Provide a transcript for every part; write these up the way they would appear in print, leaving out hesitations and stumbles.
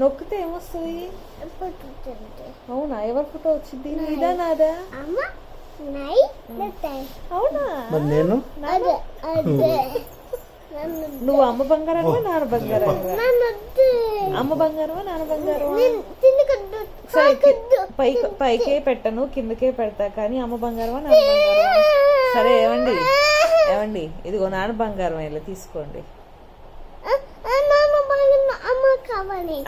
నొక్కితే ఏమొస్తుంది? అవునా? ఎవరి ఫోటో వచ్చింది? ఇదా నాదా? అవునా? నేను నువ్వు అమ్మ బంగారమా నాన్న బంగారమా? అమ్మ బంగారమా నాన్న బంగారమా? పైకే పెట్టను, కిందకే పెడతా, కానీ అమ్మ బంగారమా నాన్న బంగారమా? సరే ఏమండి, ఏమండి, ఇదిగో నాన్న బంగారం ఇలా తీసుకోండి.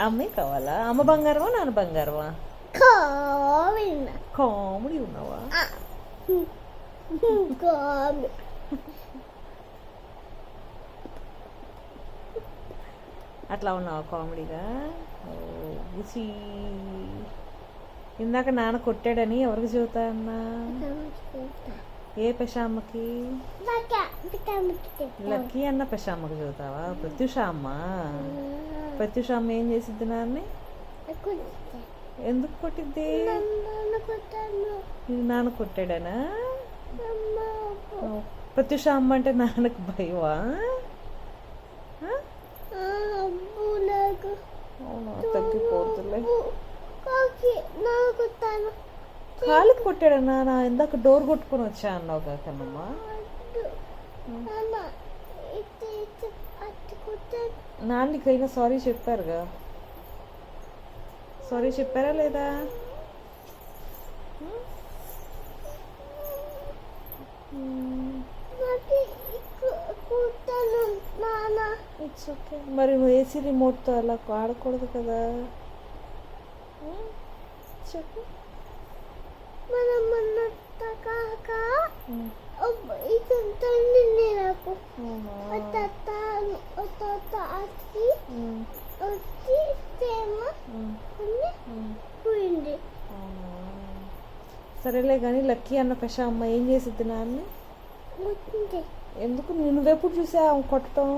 అమ్మే కావాలా? అమ్మ బంగారమా నాన్న బంగారమా? కామెడీ ఉన్నావా? అట్లా ఉన్నావా కామెడీగా? ఇందాక నాన్న కొట్టాడని ఎవరికి చెబుతా అన్నా? ఏ పెషామ్మకి? లక్కీ అన్న పెషామ్మకి చెబుతావా? ప్రత్యుషామ్మ. ప్రత్యుషామ్మ ఏం చేసిద్ది నాన్ని? ఎందుకు కొట్టిద్ది? నాన్న కొట్టాడనా? ప్రత్యుషామ్మ అంటే నాన్నకు భయవా? అవునా? తగ్గిపోతులే. కాలుకి కొట్టాడన్నా? నా ఇందాక డోర్ కొట్టుకొని వచ్చా అన్నావు కాకమ్మా. నాన్నకైనా సారీ చెప్పారుగా? సారీ చెప్పారా లేదా? It's okay. మరి ఏసీ రిమోట్తో అలా ఆడకూడదు కదా? చెప్పు. సరేలే కానీ లక్కీ అన్న పెషా అమ్మ ఏం చేసిద్ది నాన్ని? ఎందుకు? నువ్వెప్పుడు చూసా కొట్టడం?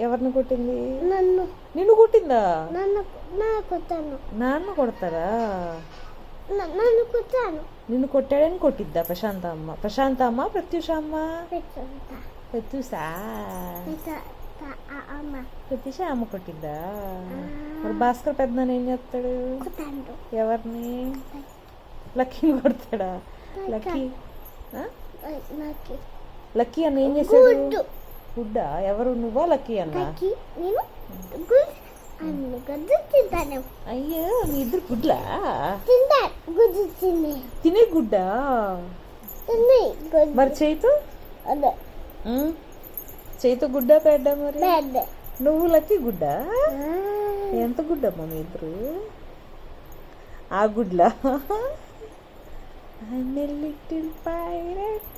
ఎవరిని కొట్టింది? నిన్ను కొట్టిందా? నాన్న కొడతారా? నిన్ను కొట్టాడని కొట్టిద్దా ప్రశాంత అమ్మ? ప్రశాంత అమ్మ ప్రత్యూషమ్మ? ప్రత్యూషా ప్రత్యూష అమ్మ కొట్టిద్దా? మరి భాస్కర్ పెద్దనాన్న ఏం చేస్తాడు? ఎవరిని? లక్కీని కొడతాడా? లక్కీ లక్కీ అన్న ఏం చేశాడు? గుడ్డా? ఎవరు? నువ్వా లక్కీ అన్న? అయ్యో మీ ఇద్దరు గుడ్లా? తినే గుడ్డా? మరి చేయితో చేయితో గుడ్డా పెడ్డా? మరి నువ్వు లక్కీ గుడ్డా? ఎంత గుడ్డమ్మా మీ ఇద్దరు? ఆ గుడ్లా? I'm a little pirate.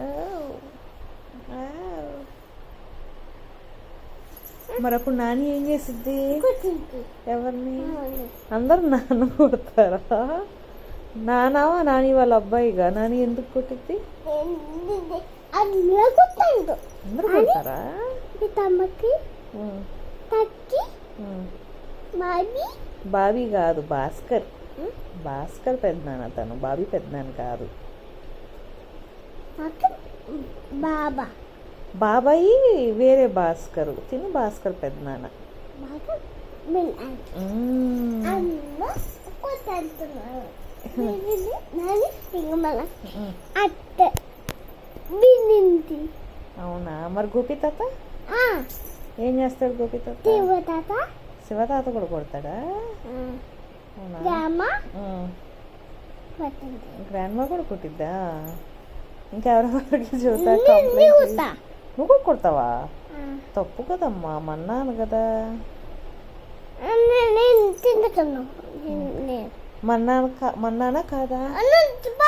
Oh. Wow. మరి అప్పుడు నాని ఏం చేసిద్ది? ఎవరిని? అందరు నాన్న కొడతారా? నానావా నాని వాళ్ళ అబ్బాయిగా? నాని ఎందుకు కొట్టిద్ది? అందరు కొడతారా? బాబీ కాదు, భాస్కర్. భాస్కర్ పెద్దనాన్న తను, బాబీ పెద్దనాన్న కాదు. బాబాయి వేరే భాస్కర్, తిను భాస్కర్ పెద్దనాన్న. అవునా? మరి గోపి తాత ఏం చేస్తాడు? గోపి తాత శివతాత కూడా కొడతాడా? గ్రాండ్ మా కూడా కొట్టిద్దా? ఇంకెవరెవరికి చూస్తా? నువ్వు కూడా కొడతావా? తప్పు కదమ్మా, మన్నాను కదా. మన్నానా కాదా?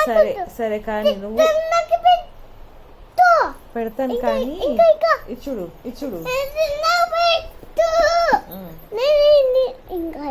సరే సరే కానీ నువ్వు పెడతాను కానీ ఇచ్చుడు ఇచ్చుడు. ఇంకా